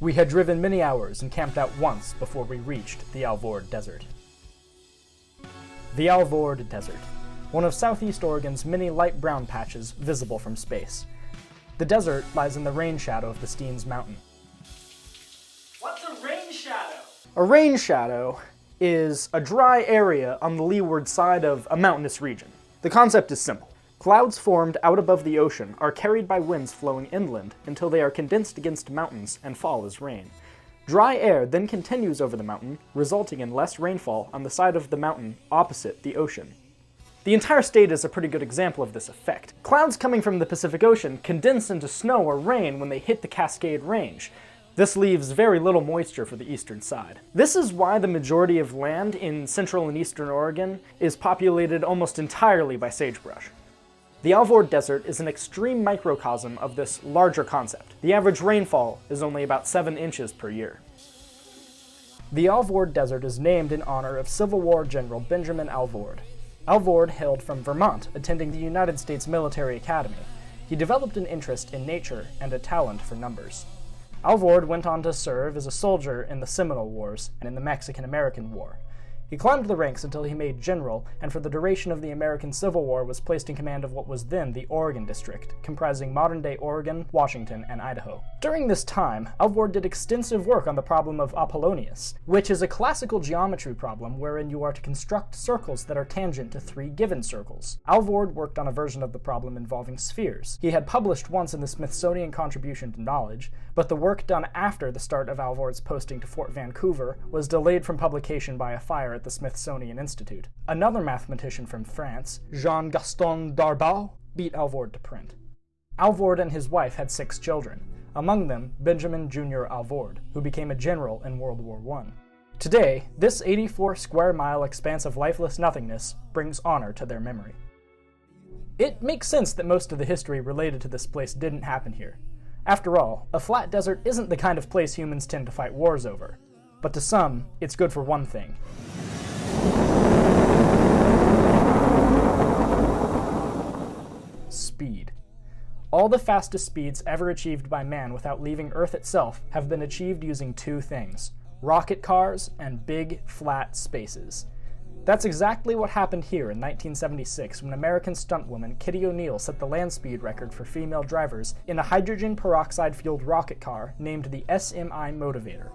We had driven many hours and camped out once before we reached the Alvord Desert. The Alvord Desert, one of southeast Oregon's many light brown patches visible from space. The desert lies in the rain shadow of the Steens Mountain. What's a rain shadow? A rain shadow is a dry area on the leeward side of a mountainous region. The concept is simple. Clouds formed out above the ocean are carried by winds flowing inland until they are condensed against mountains and fall as rain. Dry air then continues over the mountain, resulting in less rainfall on the side of the mountain opposite the ocean. The entire state is a pretty good example of this effect. Clouds coming from the Pacific Ocean condense into snow or rain when they hit the Cascade Range. This leaves very little moisture for the eastern side. This is why the majority of land in central and eastern Oregon is populated almost entirely by sagebrush. The Alvord Desert is an extreme microcosm of this larger concept. The average rainfall is only about 7 inches per year. The Alvord Desert is named in honor of Civil War General Benjamin Alvord. Alvord hailed from Vermont, attending the United States Military Academy. He developed an interest in nature and a talent for numbers. Alvord went on to serve as a soldier in the Seminole Wars and in the Mexican-American War. He climbed the ranks until he made general, and for the duration of the American Civil War was placed in command of what was then the Oregon District, comprising modern-day Oregon, Washington, and Idaho. During this time, Alvord did extensive work on the problem of Apollonius, which is a classical geometry problem wherein you are to construct circles that are tangent to 3 given circles. Alvord worked on a version of the problem involving spheres. He had published once in the Smithsonian Contribution to Knowledge, but the work done after the start of Alvord's posting to Fort Vancouver was delayed from publication by a fire at the Smithsonian Institute. Another mathematician from France, Jean-Gaston Darboux, beat Alvord to print. Alvord and his wife had 6 children, among them Benjamin Jr. Alvord, who became a general in World War I. Today, this 84 square mile expanse of lifeless nothingness brings honor to their memory. It makes sense that most of the history related to this place didn't happen here. After all, a flat desert isn't the kind of place humans tend to fight wars over. But to some, it's good for one thing. Speed. All the fastest speeds ever achieved by man without leaving Earth itself have been achieved using 2 things: rocket cars and big, flat spaces. That's exactly what happened here in 1976 when American stuntwoman Kitty O'Neill set the land speed record for female drivers in a hydrogen peroxide-fueled rocket car named the SMI Motivator.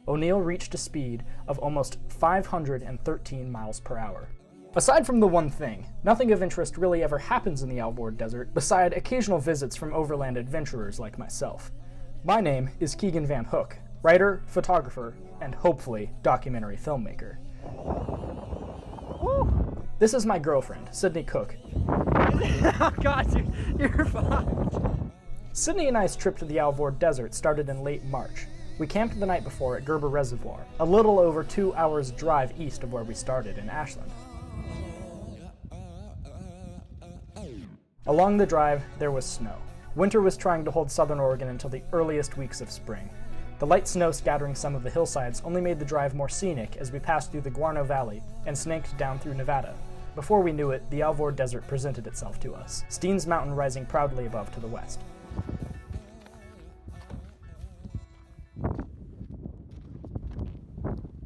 O'Neill reached a speed of almost 513 miles per hour. Aside from the one thing, nothing of interest really ever happens in the Alvord Desert beside occasional visits from overland adventurers like myself. My name is Keegan Van Hook, writer, photographer, and hopefully documentary filmmaker. Woo! This is my girlfriend, Sydney Cook. Oh god, dude, you're fucked. Sydney and I's trip to the Alvord Desert started in late March. We camped the night before at Gerber Reservoir, a little over 2 hours drive east of where we started in Ashland. Along the drive, there was snow. Winter was trying to hold southern Oregon until the earliest weeks of spring. The light snow scattering some of the hillsides only made the drive more scenic as we passed through the Guarno Valley and snaked down through Nevada. Before we knew it, the Alvord Desert presented itself to us, Steens Mountain rising proudly above to the west.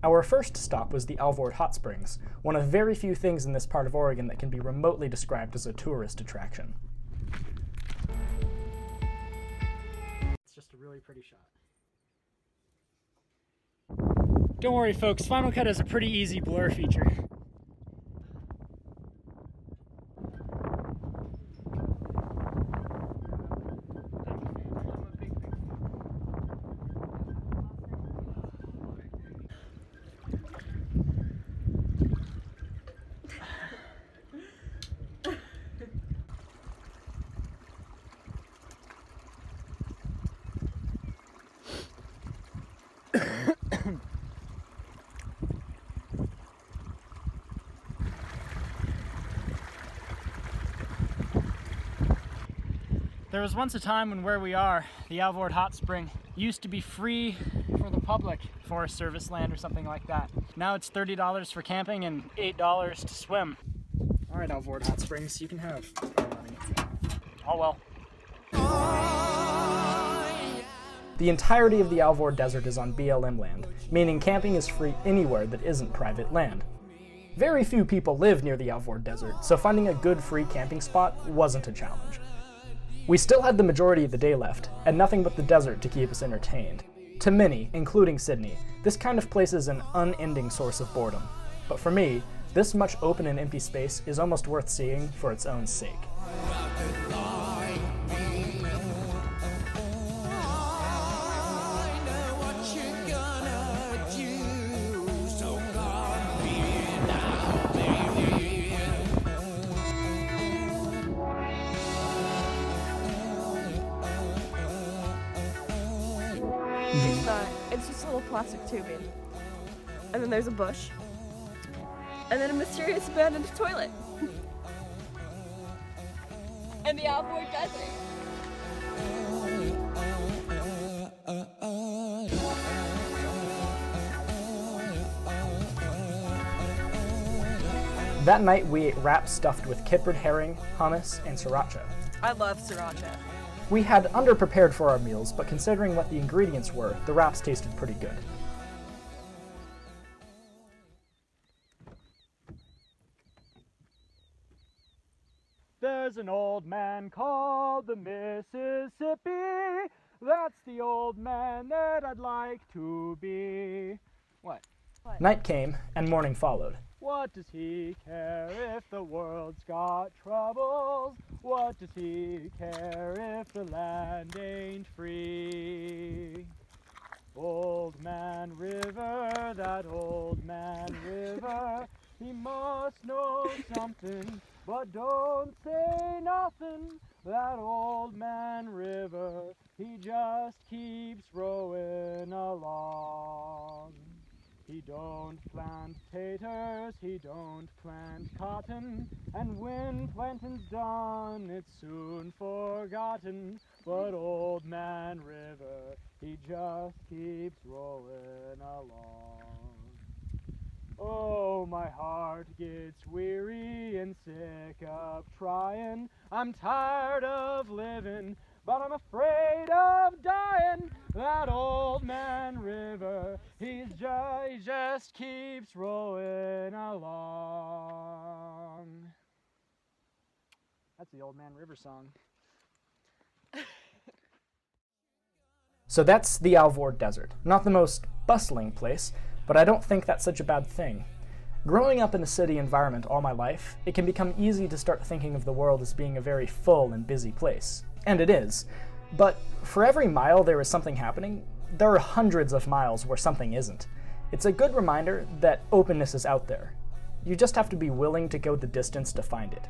Our first stop was the Alvord Hot Springs, one of very few things in this part of Oregon that can be remotely described as a tourist attraction. It's just a really pretty shot. Don't worry folks, Final Cut has a pretty easy blur feature. There was once a time when where we are, the Alvord Hot Spring, used to be free for the public, Forest Service land or something like that. Now it's $30 for camping and $8 to swim. All right, Alvord Hot Springs, you can have our money. Oh well. The entirety of the Alvord Desert is on BLM land, meaning camping is free anywhere that isn't private land. Very few people live near the Alvord Desert, so finding a good free camping spot wasn't a challenge. We still had the majority of the day left, and nothing but the desert to keep us entertained. To many, including Sydney, this kind of place is an unending source of boredom. But for me, this much open and empty space is almost worth seeing for its own sake. It's not. It's just a little plastic tubing. And then there's a bush. And then a mysterious abandoned toilet. And the Alvord Desert. That night we ate wraps stuffed with kippered herring, hummus, and sriracha. I love sriracha. We had underprepared for our meals, but considering what the ingredients were, the wraps tasted pretty good. There's an old man called the Mississippi. That's the old man that I'd like to be. What? Night came, and morning followed. What does he care if the world's got troubles? What does he care if the land ain't free? Old Man River, that old man river, he must know something, but don't say nothing. That old man river, he just keeps rowing along. He don't plant taters, he don't plant cotton, and when planting's done, it's soon forgotten. But old man river, he just keeps rolling along. Oh, my heart gets weary and sick of trying. I'm tired of living, but I'm afraid of dying. That old man river, he just keeps rolling along. That's the Old Man River song. So that's the Alvord Desert. Not the most bustling place, but I don't think that's such a bad thing. Growing up in a city environment all my life, it can become easy to start thinking of the world as being a very full and busy place. And it is. But for every mile there is something happening, there are hundreds of miles where something isn't. It's a good reminder that openness is out there. You just have to be willing to go the distance to find it.